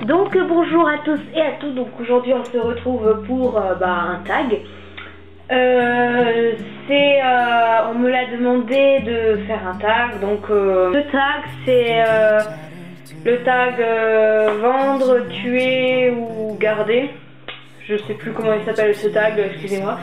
Donc bonjour à tous et à toutes, donc aujourd'hui on se retrouve pour un tag. On me l'a demandé de faire un tag, donc ce tag c'est le tag vendre, tuer ou garder. Je sais plus comment il s'appelle ce tag, excusez-moi.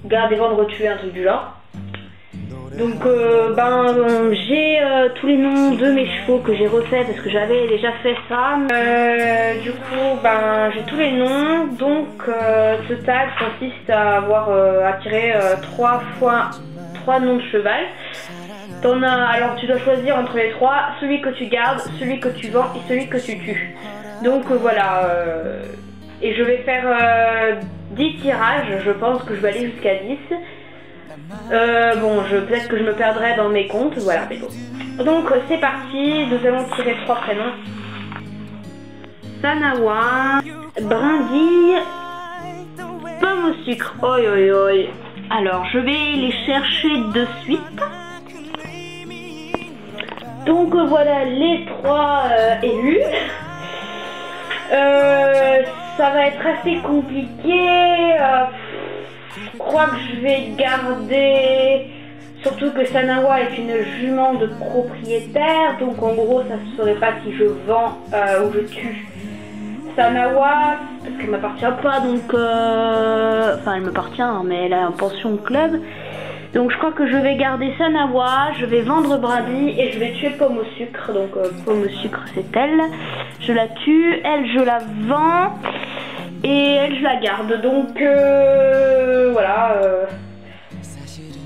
Garder, vendre, tuer, un truc du genre. Donc j'ai tous les noms de mes chevaux que j'ai refait parce que j'avais déjà fait ça. Du coup j'ai tous les noms. Donc ce tag consiste à avoir attiré 3 noms de cheval. Alors tu dois choisir entre les 3, celui que tu gardes, celui que tu vends et celui que tu tues. Donc voilà, et je vais faire 10 tirages, je pense que je vais aller jusqu'à 10. Peut-être que je me perdrai dans mes comptes, voilà, mais bon. Donc c'est parti, nous allons tirer 3 prénoms. Sanawa, Brindille, Pomme au sucre. Oi oi oi. Alors je vais les chercher de suite. Donc voilà les 3 élus. Ça va être assez compliqué. Je crois que je vais garder, surtout que Sanawa est une jument de propriétaire, donc en gros ça se ferait pas si je vends ou je tue Sanawa, parce qu'elle m'appartient pas, donc enfin elle m'appartient mais elle a un pension club, donc je crois que je vais garder Sanawa, je vais vendre Brindille et je vais tuer Pomme au sucre. Donc Pomme au sucre c'est elle, je la tue, elle je la vends et elle je la garde. Donc voilà,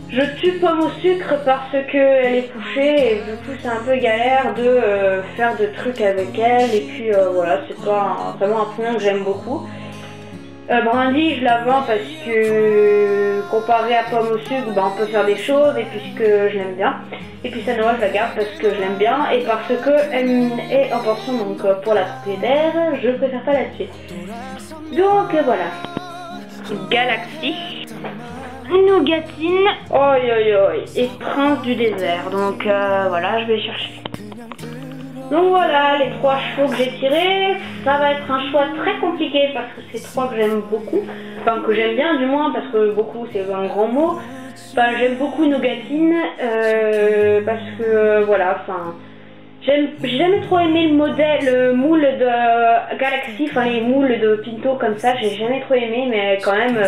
je tue Pomme au sucre parce qu'elle est couchée et du coup c'est un peu galère de faire de trucs avec elle, et puis voilà, c'est pas vraiment un prénom que j'aime beaucoup. Brindille je la vends parce que comparé à Pomme au sucre on peut faire des choses et puisque je l'aime bien. Et puis Sanawa je la garde parce que je l'aime bien et parce que elle est en pension, donc pour la propriétaire je préfère pas la tuer. Donc voilà, Galaxy, Nougatine, oi oi oi, et Prince du désert. Donc voilà, je vais chercher. Donc voilà les 3 chevaux que j'ai tirés. Ça va être un choix très compliqué parce que c'est 3 que j'aime beaucoup, enfin que j'aime bien du moins, parce que beaucoup c'est un grand mot. J'aime beaucoup Nougatine parce que voilà, enfin j'ai jamais trop aimé le modèle, le moule de Galaxy, enfin les moules de Pinto comme ça, j'ai jamais trop aimé, mais quand même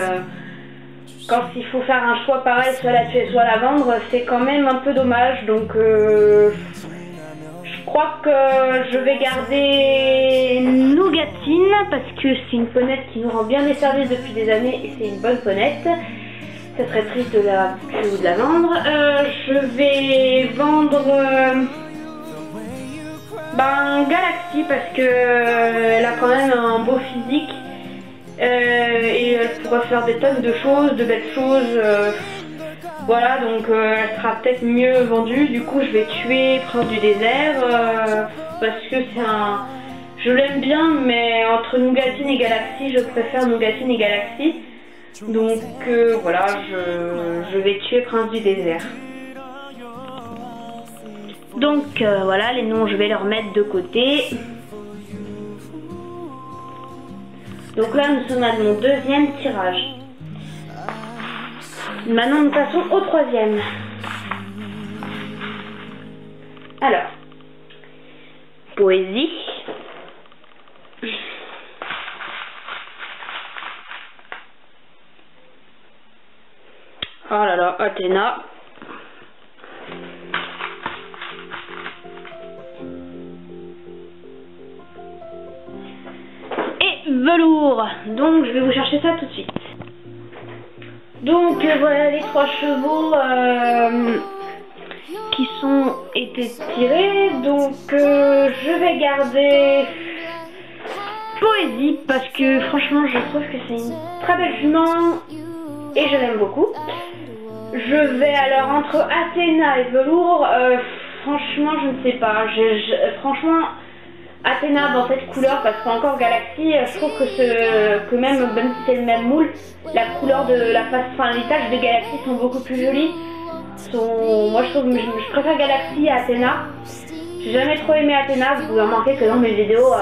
quand il faut faire un choix pareil, soit la tuer soit la vendre, c'est quand même un peu dommage. Donc je crois que je vais garder Nougatine parce que c'est une ponette qui nous rend bien des services depuis des années et c'est une bonne ponette. Ça serait triste de la tuer ou de la vendre. Je vais vendre Galaxy parce que elle a quand même un beau physique et elle pourrait faire des tonnes de choses, de belles choses. Voilà, donc elle sera peut-être mieux vendue. Du coup je vais tuer Prince du désert parce que c'est un... Je l'aime bien, mais entre Nougatine et Galaxy, je préfère Nougatine et Galaxy. Donc voilà, je vais tuer Prince du désert. Donc voilà, les noms je vais les remettre de côté. Donc là nous sommes à mon 2e tirage. Maintenant nous passons au 3e. Alors, poésie. Oh là là, Athéna. Et velours. Donc je vais vous chercher ça tout de suite. Donc voilà les 3 chevaux qui sont été tirés. Donc je vais garder Poésie parce que franchement je trouve que c'est une très belle jument et je l'aime beaucoup. Je vais alors entre Athéna et velours, franchement je ne sais pas, franchement Athéna dans cette couleur, parce qu'encore Galaxy, je trouve que même si c'est le même moule, la couleur de la face, enfin les taches de Galaxy sont beaucoup plus jolies. Moi je préfère Galaxy à Athéna. J'ai jamais trop aimé Athéna, vous pouvez remarquer que dans mes vidéos,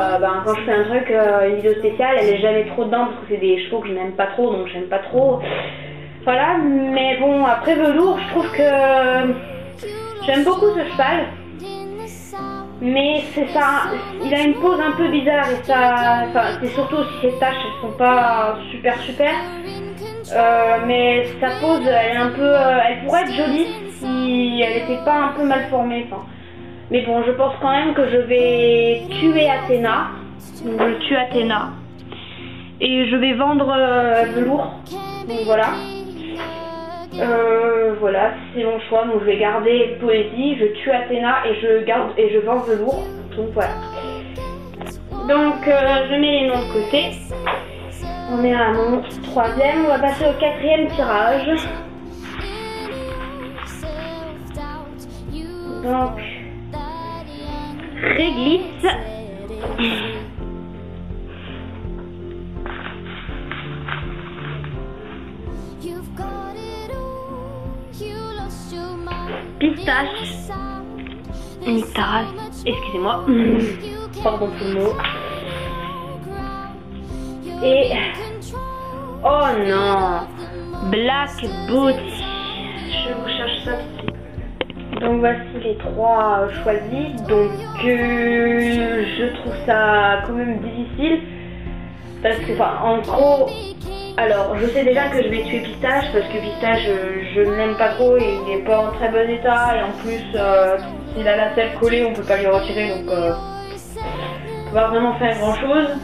quand je fais un truc, une vidéo spéciale, elle est jamais trop dedans parce que c'est des chevaux que je n'aime pas trop, donc j'aime pas trop. Voilà, mais bon, après Velours, je trouve que j'aime beaucoup ce cheval. Mais c'est ça, il a une pose un peu bizarre et ça, c'est surtout aussi ses taches, elles sont pas super. Mais sa pose, elle est un peu, elle pourrait être jolie si elle était pas un peu mal formée. Mais bon, je pense quand même que je vais tuer Athéna. Donc je tue Athéna et je vais vendre Velours. Donc voilà. Voilà, c'est mon choix, donc je vais garder Poésie, je tue Athéna et je vends Velours, donc voilà. Donc je mets les noms de côté. On est à mon 3e, on va passer au 4e tirage. Donc Réglisse. Pistache. Nictaras. Excusez-moi. Pardon pour le mot. Et... oh non. Black Booty. Je vous cherche ça. Donc voici les 3 choisis. Donc je trouve ça quand même difficile. Parce que, en gros... alors, je sais déjà que je vais tuer Pistache parce que Pistache, je ne l'aime pas trop et il n'est pas en très bon état. Et en plus, s'il a la selle collée, on peut pas lui retirer, donc on peut pas vraiment faire grand chose.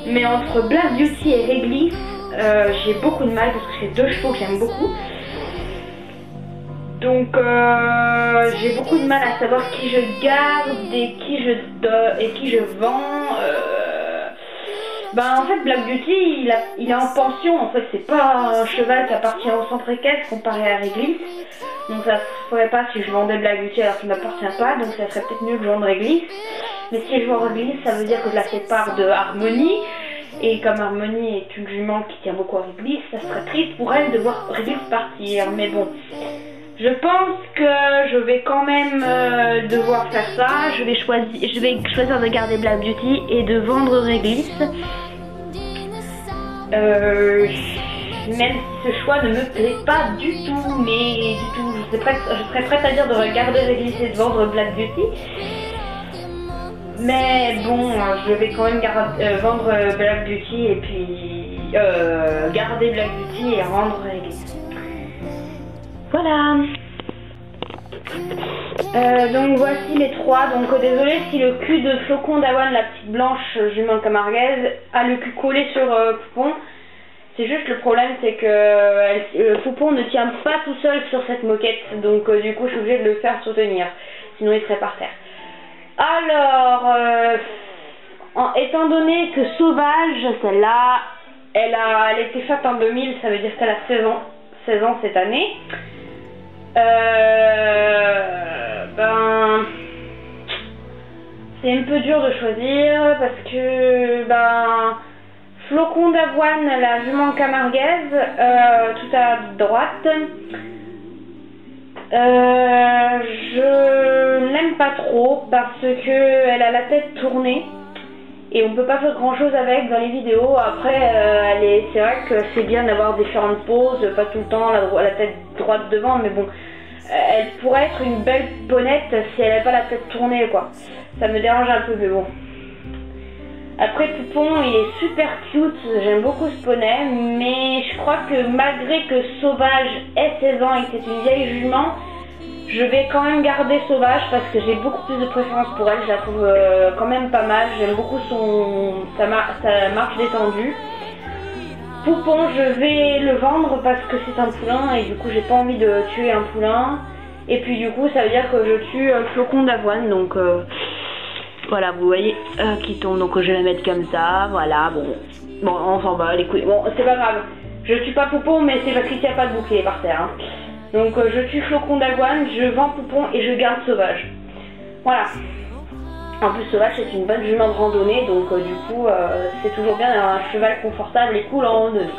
Mais entre Black Beauty et Réglisse, j'ai beaucoup de mal parce que c'est 2 chevaux que j'aime beaucoup. Donc, j'ai beaucoup de mal à savoir qui je garde et qui je vends. En fait, Black Beauty, il est en pension. En fait, c'est pas un cheval qui appartient au centre équestre comparé à Réglisse. Donc ça se ferait pas si je vendais Black Beauty alors qu'il m'appartient pas. Donc ça serait peut-être mieux que je vende Réglisse. Mais si je vends Réglisse, ça veut dire que je la sépare de Harmonie. Et comme Harmonie est une jument qui tient beaucoup à Réglisse, ça serait triste pour elle de voir Réglisse partir. Mais bon, je pense que je vais quand même devoir faire ça. Je vais choisir de garder Black Beauty et de vendre Réglisse. Même si ce choix ne me plaît pas du tout, mais du tout, je serais prête à dire de regarder Réglisse et de vendre Black Beauty. Mais bon, je vais quand même vendre Black Beauty et puis garder Black Beauty et rendre Réglisse. Voilà. Donc voici les 3. Donc désolé si le cul de Flocon d'Avoine, la petite blanche jument camarguaise, a le cul collé sur Poupon. C'est juste le problème, c'est que Poupon ne tient pas tout seul sur cette moquette. Donc du coup je suis obligée de le faire soutenir. Sinon il serait par terre. Alors, étant donné que Sauvage, celle-là, elle a été faite en 2000, ça veut dire qu'elle a 16 ans cette année. C'est un peu dur de choisir parce que Flocon d'Avoine, la jument camarguaise, tout à droite, je l'aime pas trop parce que elle a la tête tournée et on peut pas faire grand chose avec dans les vidéos. Après c'est vrai que c'est bien d'avoir différentes poses, pas tout le temps la tête droite devant, mais bon, elle pourrait être une belle ponette si elle n'avait pas la tête tournée, quoi. Ça me dérange un peu, mais bon. Après Poupon, il est super cute, j'aime beaucoup ce poney, mais je crois que malgré que Sauvage ait 16 ans et que c'est une vieille jument, je vais quand même garder Sauvage parce que j'ai beaucoup plus de préférence pour elle, je la trouve quand même pas mal, j'aime beaucoup sa marche détendue. Poupon, je vais le vendre parce que c'est un poulain et du coup j'ai pas envie de tuer un poulain. Et puis du coup ça veut dire que je tue Flocon d'Avoine, donc voilà, vous voyez, qui tombe, donc je vais la mettre comme ça, voilà, bon, on s'en bat les couilles, bon, c'est pas grave, je tue pas Poupon, mais c'est parce qu'il n'y a pas de bouclier par terre, hein. Donc je tue Flocon d'Avoine, je vends Poupon et je garde Sauvage, voilà. En plus Sauvage c'est une bonne jument de randonnée, donc du coup c'est toujours bien d'avoir un cheval confortable et cool en randonnée.